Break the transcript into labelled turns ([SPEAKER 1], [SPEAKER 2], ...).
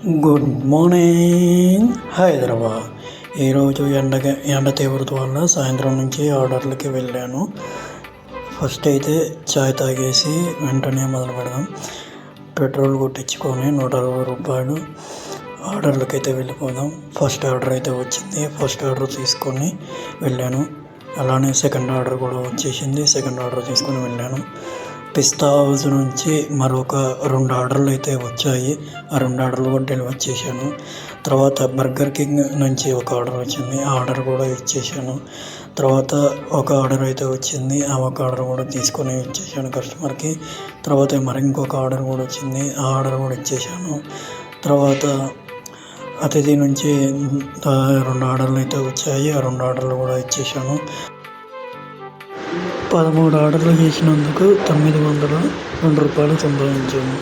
[SPEAKER 1] Good morning Hyderabad. ఈరోజు ఎండ తీవ్రత వల్ల సాయంత్రం నుంచి ఆర్డర్లకి వెళ్ళాను. ఫస్ట్ అయితే చాయ్ తాగేసి వెంటనే మొదలు పెడదాం. పెట్రోల్ కొట్టించుకొని 160 రూపాయలు ఆర్డర్లకి అయితే వెళ్ళిపోదాం. ఫస్ట్ ఆర్డర్ అయితే వచ్చింది. ఫస్ట్ ఆర్డర్ తీసుకొని వెళ్ళాను. అలానే సెకండ్ ఆర్డర్ కూడా వచ్చేసింది. సెకండ్ ఆర్డర్ తీసుకొని వెళ్ళాను. పిస్తా హౌస్ నుంచి మరొక 2 ఆర్డర్లు అయితే వచ్చాయి. ఆ 2 ఆర్డర్లు కూడా డెలివర్ చేశాను. తర్వాత బర్గర్ కింగ్ నుంచి ఒక ఆర్డర్ వచ్చింది. ఆ ఆర్డర్ కూడా ఇచ్చేసాను. తర్వాత ఒక ఆర్డర్ అయితే వచ్చింది. ఆ ఒక ఆర్డర్ కూడా తీసుకొని ఇచ్చేసాను కస్టమర్కి. తర్వాత మరి ఇంకొక ఆర్డర్ కూడా వచ్చింది. ఆ ఆర్డర్ కూడా ఇచ్చేసాను. తర్వాత అతిథి నుంచి 2 ఆర్డర్లు అయితే వచ్చాయి. ఆ 2 ఆర్డర్లు కూడా ఇచ్చేసాను. 13 ఆర్డర్లు చేసినందుకు 902 రూపాయలు సంపాదించాను.